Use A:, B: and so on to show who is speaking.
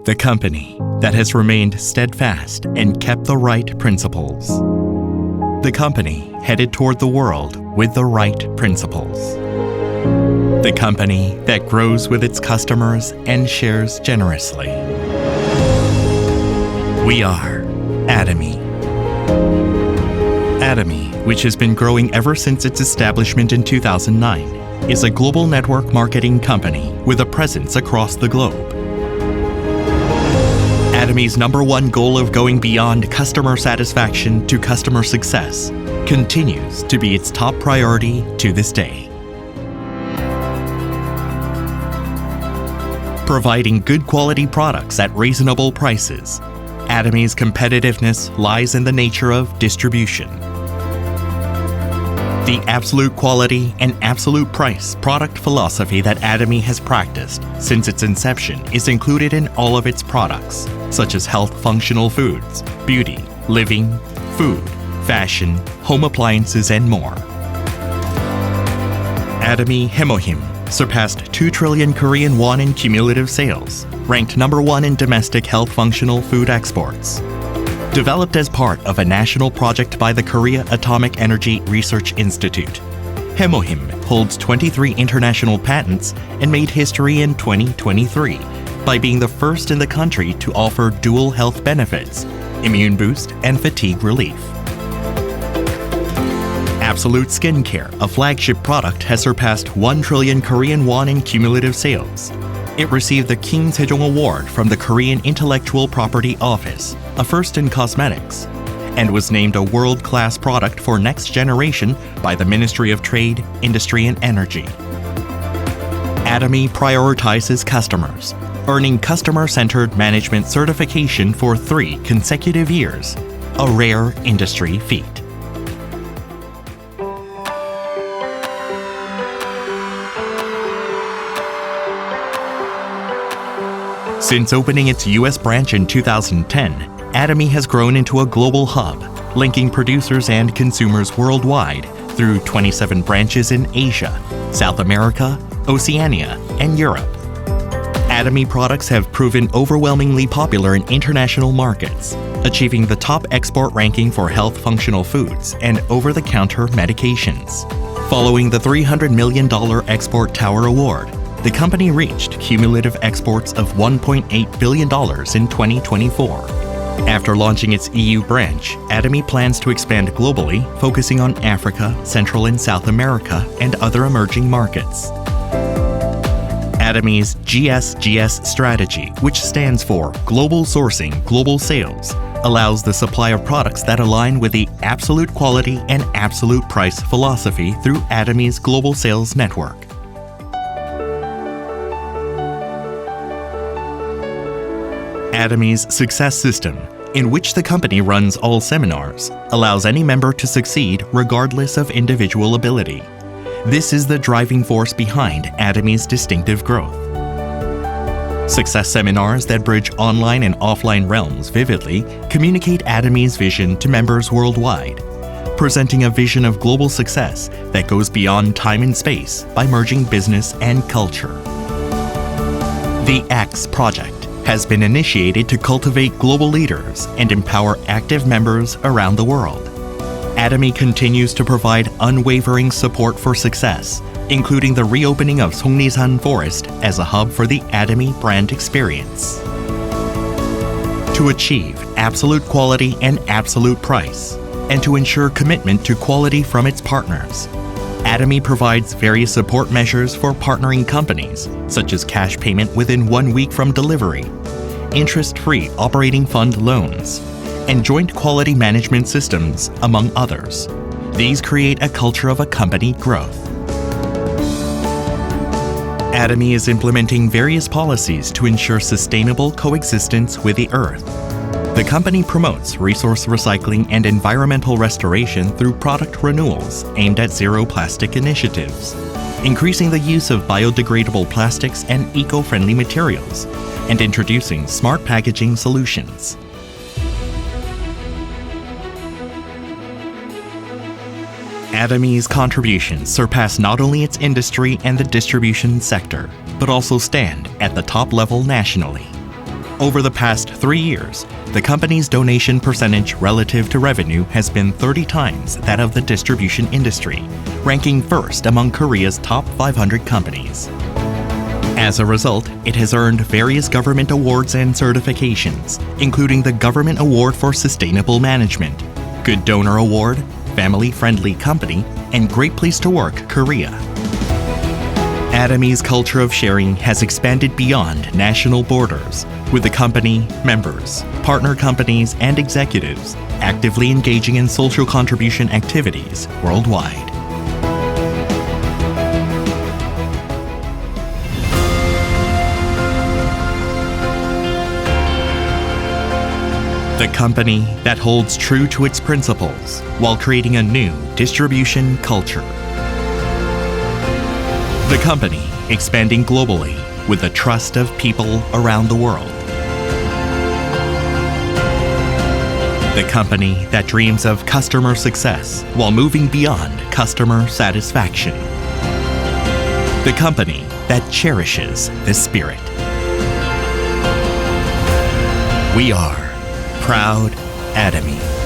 A: The company that has remained steadfast and kept the right principles. The company headed toward the world with the right principles. The company that grows with its customers and shares generously. We are Atomy. Atomy, which has been growing ever since its establishment in 2009, is a global network marketing company with a presence across the globe. Atomy's #1 goal of going beyond customer satisfaction to customer success continues to be its top priority to this day. Providing good quality products at reasonable prices, Atomy's competitiveness lies in the nature of distribution. The absolute quality and absolute price product philosophy that Atomy has practiced since its inception is included in all of its products, such as health functional foods, beauty, living, food, fashion, home appliances, and more. Atomy Hemohim surpassed 2 trillion Korean won in cumulative sales, ranked #1 in domestic health functional food exports. Developed as part of a national project by the Korea Atomic Energy Research Institute, Hemohim holds 23 international patents and made history in 2023 by being the first in the country to offer dual health benefits, immune boost, and fatigue relief. Absolute Skincare, a flagship product, has surpassed 1 trillion Korean won in cumulative sales. It received the King Sejong Award from the Korean Intellectual Property Office, a first in cosmetics, and was named a world-class product for next generation by the Ministry of Trade, Industry and Energy. Atomy prioritizes customers, earning customer-centered management certification for 3 consecutive years, a rare industry feat. Since opening its U.S. branch in 2010, Atomy has grown into a global hub, linking producers and consumers worldwide through 27 branches in Asia, South America, Oceania, and Europe. Atomy products have proven overwhelmingly popular in international markets, achieving the top export ranking for health functional foods and over-the-counter medications. Following the $300 million Export Tower Award, the company reached cumulative exports of $1.8 billion in 2024. After launching its EU branch, Atomy plans to expand globally, focusing on Africa, Central and South America, and other emerging markets. Atomy's GSGS strategy, which stands for Global Sourcing, Global Sales, allows the supply of products that align with the absolute quality and absolute price philosophy through Atomy's global sales network. Atomy's Success System, in which the company runs all seminars, allows any member to succeed regardless of individual ability. This is the driving force behind Atomy's distinctive growth. Success seminars that bridge online and offline realms vividly communicate Atomy's vision to members worldwide, presenting a vision of global success that goes beyond time and space by merging business and culture. The X Project has been initiated to cultivate global leaders and empower active members around the world. Atomy continues to provide unwavering support for success, including the reopening of Songnisan Forest as a hub for the Atomy brand experience. To achieve absolute quality and absolute price, and to ensure commitment to quality from its partners, Atomy provides various support measures for partnering companies, such as cash payment within 1 week from delivery, interest-free operating fund loans, and joint quality management systems, among others. These create a culture of a company growth. Atomy is implementing various policies to ensure sustainable coexistence with the Earth. The company promotes resource recycling and environmental restoration through product renewals aimed at zero plastic initiatives, increasing the use of biodegradable plastics and eco-friendly materials, and introducing smart packaging solutions. Atomy's contributions surpass not only its industry and the distribution sector, but also stand at the top level nationally. Over the past 3 years, the company's donation percentage relative to revenue has been 30 times that of the distribution industry, ranking first among Korea's top 500 companies. As a result, it has earned various government awards and certifications, including the Government Award for Sustainable Management, Good Donor Award, Family Friendly Company, and Great Place to Work Korea. Atomy's culture of sharing has expanded beyond national borders, with the company, members, partner companies, and executives actively engaging in social contribution activities worldwide. The company that holds true to its principles while creating a new distribution culture. The company expanding globally with the trust of people around the world. The company that dreams of customer success while moving beyond customer satisfaction. The company that cherishes the spirit. We are proud Atomy.